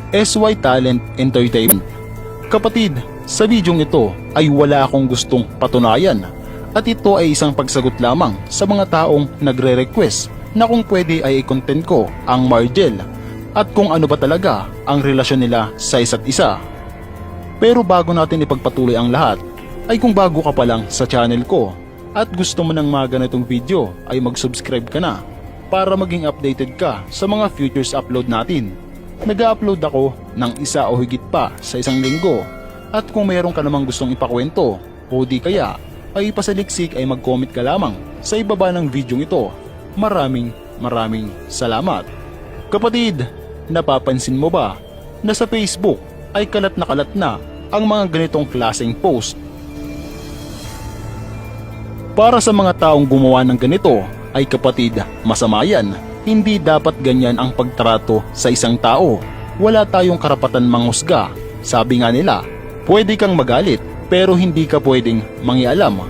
SY Talent Entertainment. Kapatid, sa bidyong ito ay wala akong gustong patunayan at ito ay isang pagsagot lamang sa mga taong nagre-request na kung pwede ay i-content ko ang Margel at kung ano ba talaga ang relasyon nila sa isa't isa. Pero bago natin ipagpatuloy ang lahat, ay kung bago ka pa lang sa channel ko at gusto mo ng mga ganitong video ay mag-subscribe ka na para maging updated ka sa mga futures upload natin. Nag-upload ako ng isa o higit pa sa isang linggo at kung mayroon ka namang gustong ipakwento o di kaya ay pasaliksik ay mag-comment ka lamang sa ibaba ng video ito. Maraming salamat. Kapatid, napapansin mo ba na sa Facebook ay kalat na ang mga ganitong klaseng post? Para sa mga taong gumawa ng ganito ay kapatid, masama yan. Hindi dapat ganyan ang pagtrato sa isang tao. Wala tayong karapatan manghusga. Sabi nga nila, pwede kang magalit pero hindi ka pwedeng mangialam.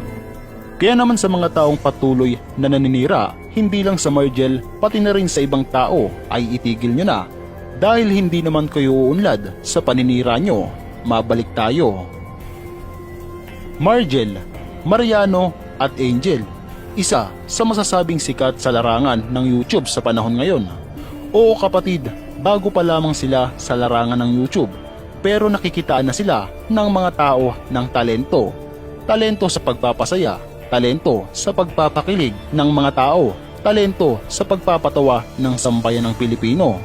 Kaya naman sa mga taong patuloy na naninira, hindi lang sa Margel pati na rin sa ibang tao ay itigil nyo na. Dahil hindi naman kayo uunlad sa paninira nyo. Mabalik tayo. Margel, Mariano at Angel, isa sa masasabing sikat sa larangan ng YouTube sa panahon ngayon. Oo kapatid, bago pa lamang sila sa larangan ng YouTube, pero nakikitaan na sila ng mga tao ng talento. Talento sa pagpapasaya, talento sa pagpapakilig ng mga tao, talento sa pagpapatawa ng sambayan ng Pilipino.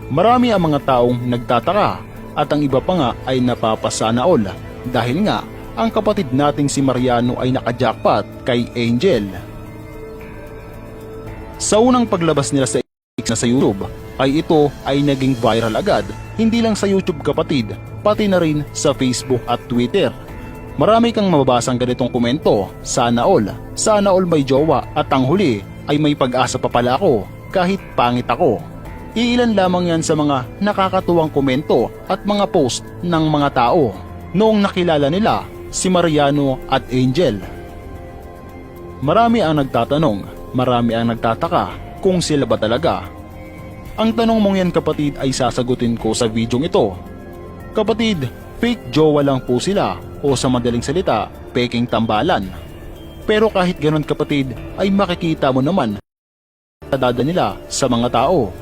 Marami ang mga taong nagtataka at ang iba pa nga ay napapasana all dahil nga ang kapatid nating si Mariano ay nakajackpot kay Angel. Sa unang paglabas nila sa YouTube ay ito ay naging viral agad, hindi lang sa YouTube kapatid, pati na rin sa Facebook at Twitter. Marami kang mababasang ganitong komento, sana all may jowa at ang huli ay may pag-asa pa pala ako kahit pangit ako. Iilan lamang yan sa mga nakakatuwang komento at mga post ng mga tao noong nakilala nila si Mariano at Angel. Marami ang nagtatanong, marami ang nagtataka kung sila ba talaga. Ang tanong mong yan kapatid ay sasagutin ko sa videong ito. Kapatid, fake jowa lang po sila o sa madaling salita, peking tambalan. Pero kahit ganon kapatid ay makikita mo naman dada nila sa mga tao.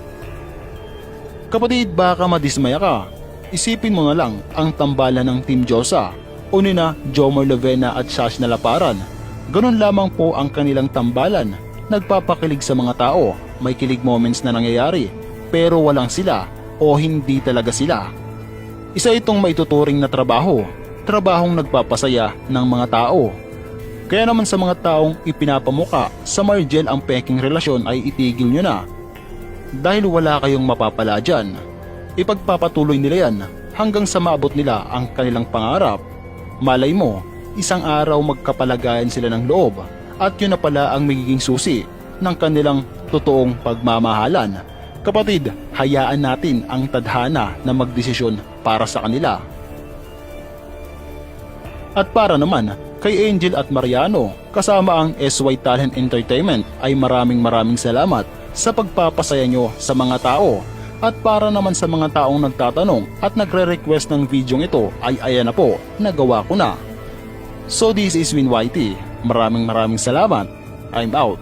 Kapatid, baka madismaya ka. Isipin mo na lang ang tambalan ng Team Diyosa o nina Jomar Lovena at Shash Nalaparan. Ganon lamang po ang kanilang tambalan. Nagpapakilig sa mga tao, may kilig moments na nangyayari, pero walang sila o hindi talaga sila. Isa itong maituturing na trabaho, trabahong nagpapasaya ng mga tao. Kaya naman sa mga taong ipinapamuka sa Margel ang peking relasyon ay itigil nyo na. Dahil wala kayong mapapala dyan. Ipagpapatuloy nila yan hanggang sa maabot nila ang kanilang pangarap. Malay mo, isang araw magkapalagayan sila ng loob at yun na pala ang magiging susi ng kanilang totoong pagmamahalan. Kapatid, hayaan natin ang tadhana na magdesisyon para sa kanila. At para naman kay Angel at Mariano kasama ang SY Talent Entertainment ay maraming salamat sa pagpapasaya nyo sa mga tao. At para naman sa mga taong nagtatanong at nagre-request ng videong ito ay ayan na po, nagawa ko na. So this is Win YT. Maraming salamat. I'm out.